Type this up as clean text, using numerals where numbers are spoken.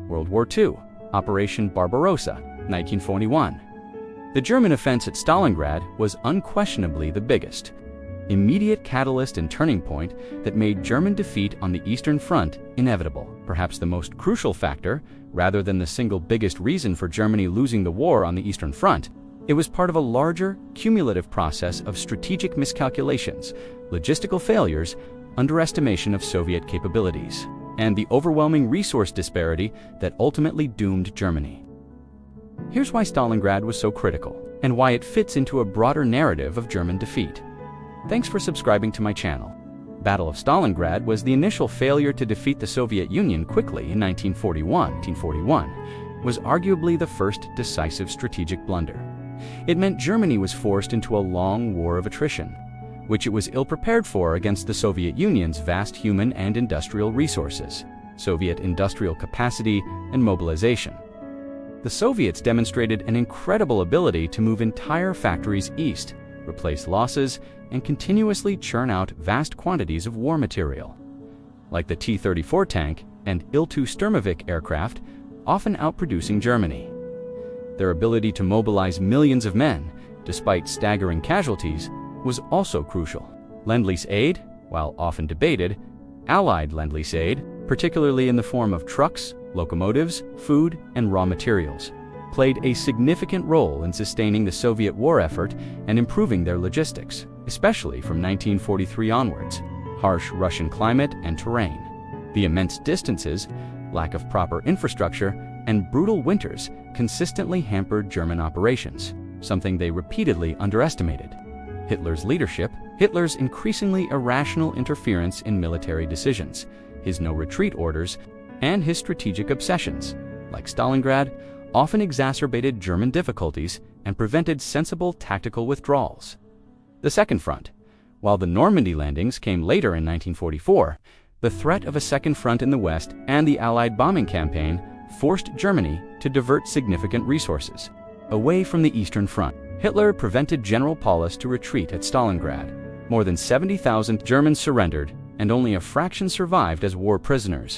World War II, Operation Barbarossa, 1941. The German offense at Stalingrad was unquestionably the biggest, immediate catalyst and turning point that made German defeat on the Eastern Front inevitable. Perhaps the most crucial factor, rather than the single biggest reason for Germany losing the war on the Eastern Front, it was part of a larger, cumulative process of strategic miscalculations, logistical failures, underestimation of Soviet capabilities, and the overwhelming resource disparity that ultimately doomed Germany. Here's why Stalingrad was so critical, and why it fits into a broader narrative of German defeat. Thanks for subscribing to my channel. Battle of Stalingrad was the initial failure to defeat the Soviet Union quickly in 1941, was arguably the first decisive strategic blunder. It meant Germany was forced into a long war of attrition, which it was ill-prepared for against the Soviet Union's vast human and industrial resources, Soviet industrial capacity, and mobilization. The Soviets demonstrated an incredible ability to move entire factories east, replace losses, and continuously churn out vast quantities of war material. Like the T-34 tank and Il-2 Sturmovik aircraft, often outproducing Germany. Their ability to mobilize millions of men, despite staggering casualties, was also crucial. Lend-Lease aid, while often debated, Allied Lend-Lease aid, particularly in the form of trucks, locomotives, food, and raw materials, played a significant role in sustaining the Soviet war effort and improving their logistics, especially from 1943 onwards. Harsh Russian climate and terrain, the immense distances, lack of proper infrastructure, and brutal winters consistently hampered German operations, something they repeatedly underestimated. Hitler's leadership, Hitler's increasingly irrational interference in military decisions, his no-retreat orders, and his strategic obsessions, like Stalingrad, often exacerbated German difficulties and prevented sensible tactical withdrawals. The Second Front. While the Normandy landings came later in 1944, the threat of a second front in the West and the Allied bombing campaign forced Germany to divert significant resources away from the Eastern Front. Hitler prevented General Paulus to retreat at Stalingrad. More than 70,000 Germans surrendered, and only a fraction survived as war prisoners.